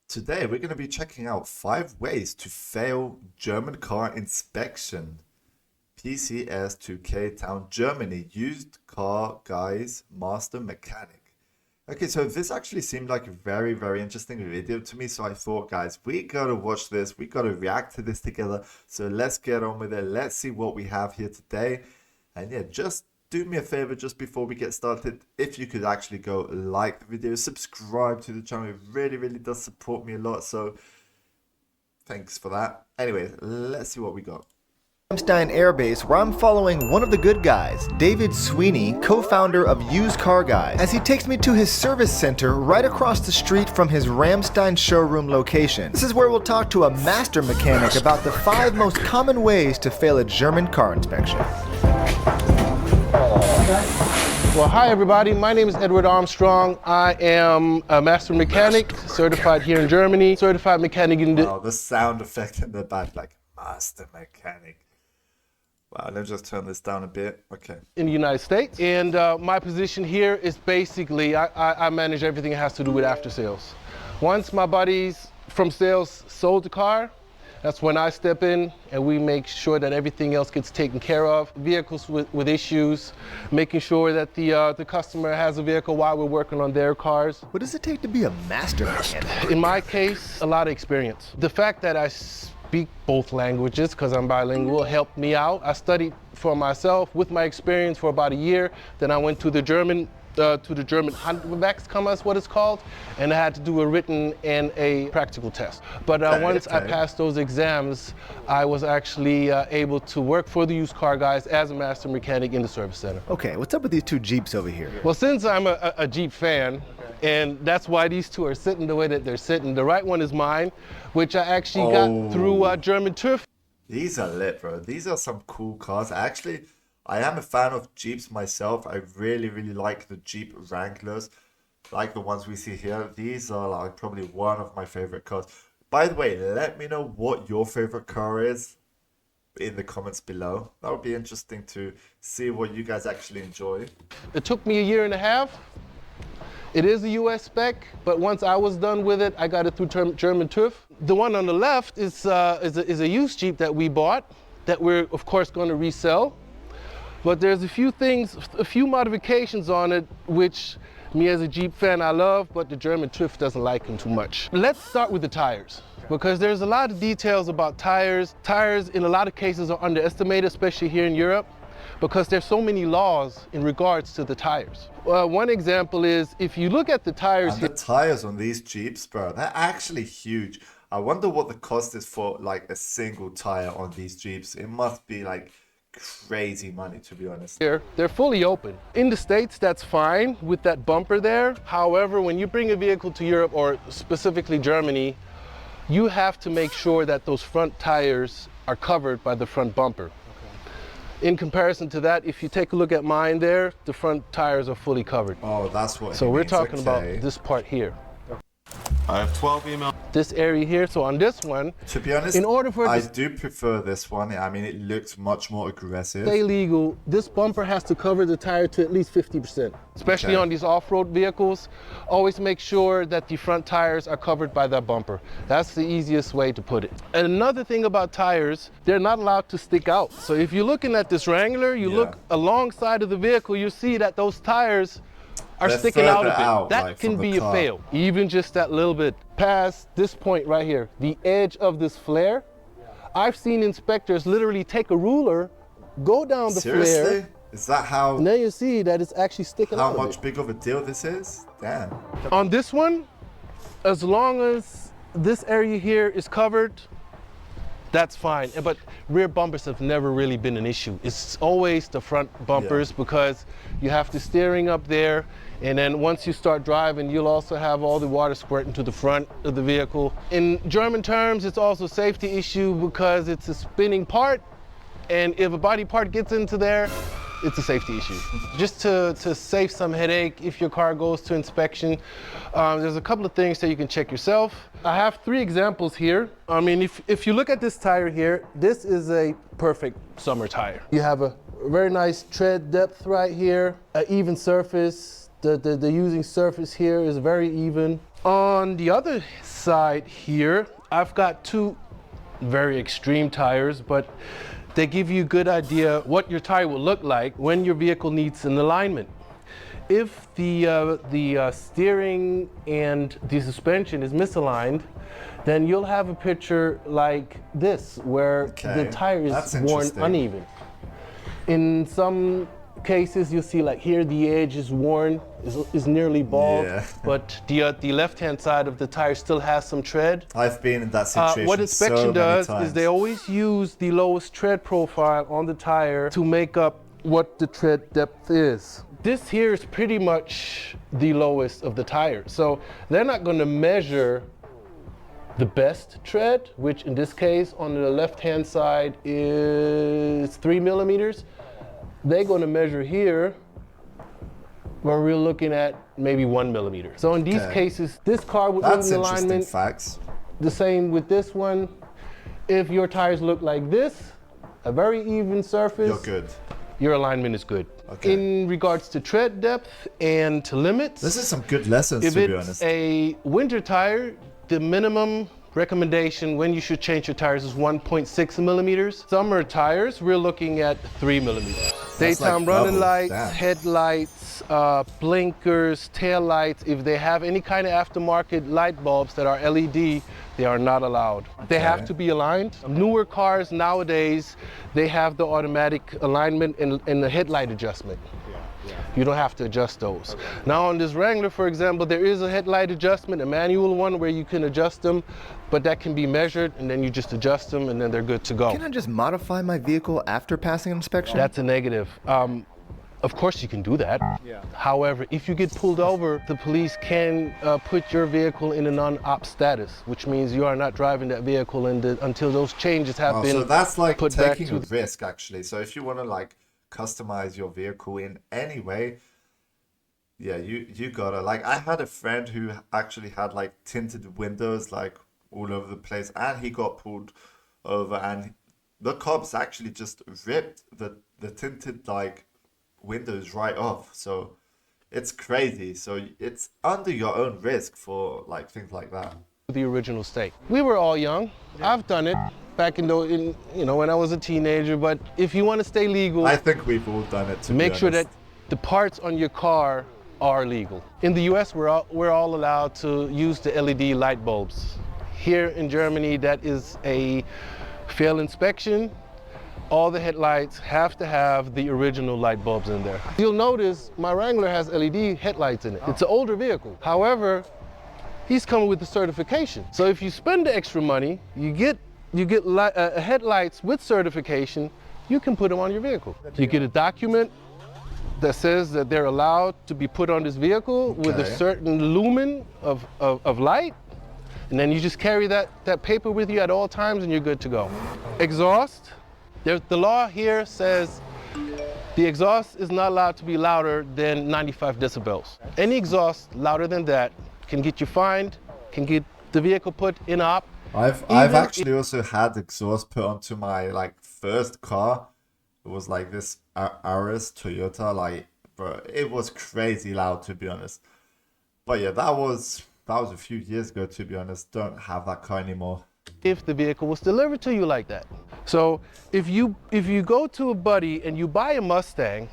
Today we're going to be checking out 5 ways to fail German car inspection. PCS to K-Town, Germany, used car guys, master mechanic. Okay, so this actually seemed like a very, very interesting video to me. So I thought, guys, we gotta watch this. We gotta react to this together. So let's get on with it. Let's see what we have here today. And yeah, just do me a favor just before we get started. If you could actually go like the video, subscribe to the channel. It really, really does support me a lot. So thanks for that. Anyways, let's see what we got. Ramstein Air Base, where I'm following one of the good guys, David Sweeney, co-founder of Used Car Guys, as he takes me to his service center right across the street from his Ramstein showroom location. This is where we'll talk to a master mechanic about the 5 most common ways to fail a German car inspection. Well, hi everybody, my name is Edward Armstrong. I am a master mechanic, certified here in Germany, certified mechanic in the... Oh, the sound effect in the back, like master mechanic. Wow, let me just turn this down a bit. Okay. In the United States. And my position here is basically, I manage everything that has to do with after sales. Once my buddies from sales sold the car, that's when I step in and we make sure that everything else gets taken care of. Vehicles with issues, making sure that the customer has a vehicle while we're working on their cars. What does it take to be a master mechanic? In my case, a lot of experience. The fact that I speak both languages, because I'm bilingual, helped me out. I studied for myself with my experience for about a year. Then I went to the German Handwerkskammer is what it's called, and I had to do a written and a practical test. But once I passed those exams, I was actually able to work for the Used Car Guys as a master mechanic in the service center. Okay, what's up with these 2 Jeeps over here? Well, since I'm a Jeep fan, and that's why these 2 are sitting the way that they're sitting. The right one is mine, which I actually got through German TÜV. These are lit, bro. These are some cool cars. I am a fan of Jeeps myself. I really, really like the Jeep Wranglers, like the ones we see here. These are like probably one of my favorite cars. By the way, let me know what your favorite car is in the comments below. That would be interesting to see what you guys actually enjoy. It took me a year and a half. It is a US spec, but once I was done with it, I got it through German TÜV. The one on the left is a used Jeep that we bought that we're of course going to resell. But there's a few modifications on it, which me as a Jeep fan I love, but the German TÜV doesn't like them too much. Let's start with the tires, because there's a lot of details about tires. Tires in a lot of cases are underestimated, especially here in Europe, because there's so many laws in regards to the tires. One example is, if you look at the tires here. The tires on these Jeeps, bro, they're actually huge. I wonder what the cost is for like a single tire on these Jeeps. It must be like crazy money, to be honest. Here, they're fully open. In the States, that's fine with that bumper there. However, when you bring a vehicle to Europe, or specifically Germany, you have to make sure that those front tires are covered by the front bumper. In comparison to that, if you take a look at mine there, the front tires are fully covered. Oh, that's what So we're talking about this part here. I have 12 emails. This area here, so on this one, to be honest, in order for I do prefer this one. I mean, it looks much more aggressive. Stay legal, this bumper has to cover the tire to at least 50%. Especially on these off-road vehicles, always make sure that the front tires are covered by that bumper. That's the easiest way to put it. And another thing about tires, they're not allowed to stick out. So if you're looking at this Wrangler, you look alongside of the vehicle, you see that those tires are sticking out a bit. That like, can be a fail. Even just that little bit past this point right here, the edge of this flare. I've seen inspectors literally take a ruler, go down the flare. Is that how? And then you see that it's actually sticking out. How much big of a deal this is? Damn. On this one, as long as this area here is covered, that's fine. But rear bumpers have never really been an issue. It's always the front bumpers, because you have the steering up there, and then once you start driving, you'll also have all the water squirting to the front of the vehicle. In German terms, it's also a safety issue because it's a spinning part, and if a body part gets into there, it's a safety issue. Just to save some headache if your car goes to inspection, there's a couple of things that you can check yourself. I have 3 examples here. I mean, if you look at this tire here, this is a perfect summer tire. You have a very nice tread depth right here, an even surface. The using surface here is very even. On the other side, side here, I've got two very extreme tires, but they give you a good idea what your tire will look like when your vehicle needs an alignment. If the steering and the suspension is misaligned, then you'll have a picture like this, where the tire is worn uneven. In some cases, you'll see like here the edge is worn, is nearly bald, but the left-hand side of the tire still has some tread. I've been in that situation What inspection does times. is they always use the lowest tread profile on the tire to make up what the tread depth is. This here is pretty much the lowest of the tire. So they're not going to measure the best tread, which in this case on the left-hand side is 3 millimeters. They're going to measure here where we're looking at maybe 1 millimeter. So in these cases, this car would need an alignment. Facts. The same with this one. If your tires look like this, a very even surface, You're good. Your alignment is good. Okay. In regards to tread depth and to limits, This is some good lessons, if to be it's honest. a winter tire, the minimum recommendation when you should change your tires is 1.6 millimeters. Summer tires, we're looking at 3 millimeters. Daytime like running double. lights, Damn. headlights, blinkers, tail lights, if they have any kind of aftermarket light bulbs that are LED, they are not allowed. They have to be aligned. Newer cars nowadays, they have the automatic alignment and the headlight adjustment. You don't have to adjust those. Now on this Wrangler, for example, there is a headlight adjustment, a manual one where you can adjust them, but that can be measured and then you just adjust them and then they're good to go. Can I just modify my vehicle after passing inspection? That's a negative. Of course you can do that. However, if you get pulled over, the police can put your vehicle in a non-op status, which means you are not driving that vehicle until those changes have been so that's like put back taking to a risk, actually. So if you want to like customize your vehicle in any way, yeah, you gotta, like, I had a friend who actually had like tinted windows like all over the place, and he got pulled over, and the cops actually just ripped the tinted like windows right off. So it's crazy. So it's under your own risk for like things like that. the original state. We were all young. I've done it back in when I was a teenager, but if you want to stay legal, I think we've all done it, to make be sure that honest. the parts on your car are legal. In the US, we're all allowed to use the LED light bulbs. Here in Germany, that is a fail inspection. All the headlights have to have the original light bulbs in there. You'll notice my Wrangler has LED headlights in it. It's an older vehicle. However, he's coming with the certification. So if you spend the extra money, you get headlights with certification, you can put them on your vehicle. You get a document that says that they're allowed to be put on this vehicle with a certain lumen of light, and then you just carry that paper with you at all times and you're good to go. Exhaust, the law here says the exhaust is not allowed to be louder than 95 decibels. Any exhaust louder than that can get you fined, can get the vehicle put in op. I've actually also had exhaust put onto my like first car. It was like this Aris Toyota, like, bro, it was crazy loud, to be honest. But yeah, that was a few years ago, to be honest. Don't have that car anymore. If the vehicle was delivered to you like that. So if you go to a buddy and you buy a Mustang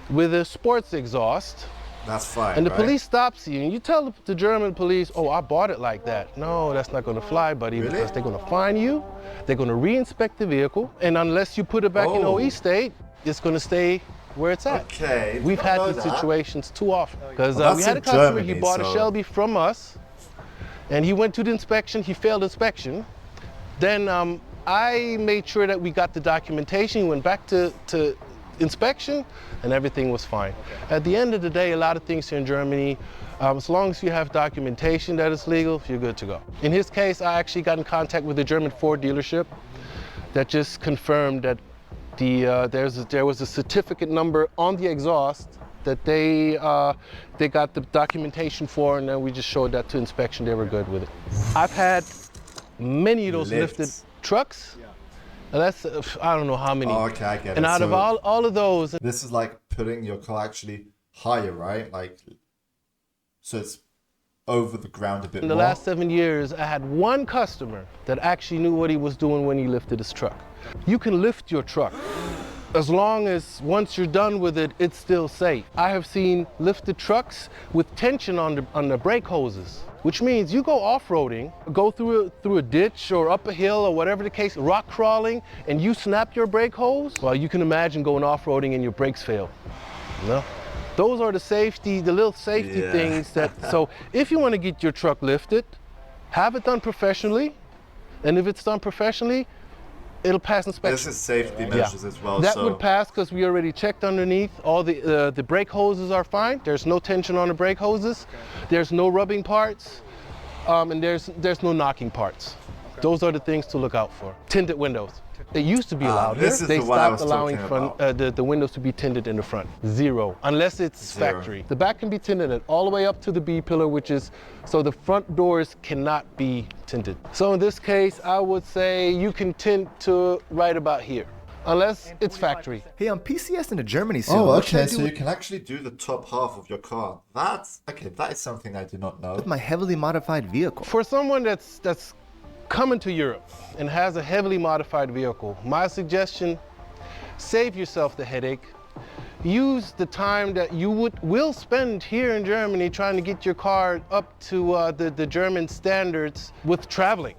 with a sports exhaust, that's fine. and the right? police stops you and you tell the German police, oh, I bought it like that. No, that's not going to fly, buddy, Really? because they're going to fine you. They're going to re-inspect the vehicle, and unless you put it back in OE state, it's going to stay where it's at. Okay. We've had know these that. situations too often, because Well, we that's had a in customer, he Germany, bought a so- Shelby from us, and he went to the inspection, he failed inspection. Then I made sure that we got the documentation, he went back to inspection, and everything was fine. At the end of the day, a lot of things here in Germany, as long as you have documentation that is legal, you're good to go. In his case, I actually got in contact with the German Ford dealership that just confirmed that there was a certificate number on the exhaust that they got the documentation for, and then we just showed that to inspection. They were good with it. I've had many of those lifted trucks. And that's, I don't know how many. Oh, okay, I get it. And out of So all of those, this is like putting your car actually higher, right? Like, so it's over the ground a bit In the more. last 7 years, I had one customer that actually knew what he was doing when he lifted his truck. You can lift your truck as long as once you're done with it, it's still safe. I have seen lifted trucks with tension on the brake hoses, which means you go off-roading, go through a ditch or up a hill or whatever the case, rock crawling, and you snap your brake hose. Well, you can imagine going off-roading and your brakes fail. No. Those are the little safety things that, so if you want to get your truck lifted, have it done professionally. And if it's done professionally, it'll pass inspection. This is safety measures as well. That so would pass because we already checked underneath. All the brake hoses are fine. There's no tension on the brake hoses. There's no rubbing parts. And there's no knocking parts. Those are the things to look out for. Tinted windows. They used to be allowed here. This is They the one I stopped was allowing talking the windows to be tinted in the front. Zero, unless it's factory. The back can be tinted all the way up to the B pillar, which is, so the front doors cannot be tinted. So in this case, I would say you can tint to right about here, unless it's factory. Hey, I'm PCS into Germany soon. Oh, What should I okay, do so you with can actually do the top half of your car. That's, okay, that is something I did not know. my heavily modified vehicle? For someone that's coming to Europe and has a heavily modified vehicle, my suggestion, save yourself the headache. Use the time that you will spend here in Germany trying to get your car up to the German standards with traveling.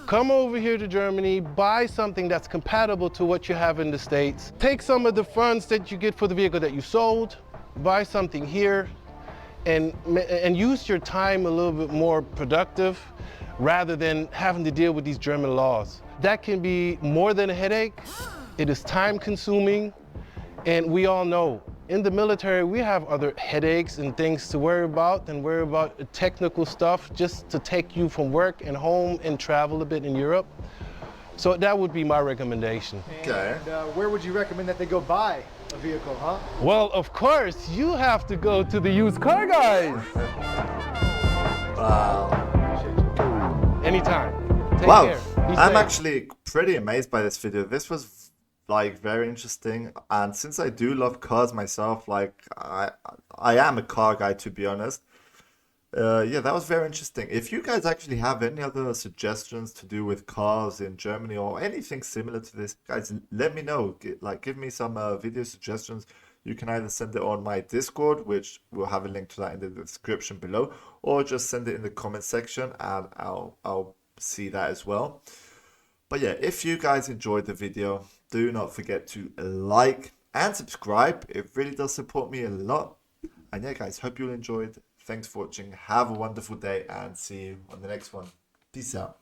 Come over here to Germany, buy something that's compatible to what you have in the States. Take some of the funds that you get for the vehicle that you sold, buy something here, and use your time a little bit more productive rather than having to deal with these German laws. That can be more than a headache. It is time consuming. And we all know in the military, we have other headaches and things to worry about technical stuff just to take you from work and home and travel a bit in Europe. So that would be my recommendation. Okay. And where would you recommend that they go buy a vehicle, huh? Well, of course, you have to go to the used car guys. Wow. Anytime. Take Wow, care. Be I'm safe. actually pretty amazed by this video. This was like very interesting, and since I do love cars myself, like I am a car guy, to be honest. Yeah, that was very interesting. If you guys actually have any other suggestions to do with cars in Germany or anything similar to this, guys, let me know. Give me some video suggestions. You can either send it on my Discord, which we'll have a link to that in the description below, or just send it in the comment section and I'll see that as well. But yeah, if you guys enjoyed the video, do not forget to like and subscribe. It really does support me a lot. And yeah, guys, hope you all enjoyed. Thanks for watching. Have a wonderful day and see you on the next one. Peace out.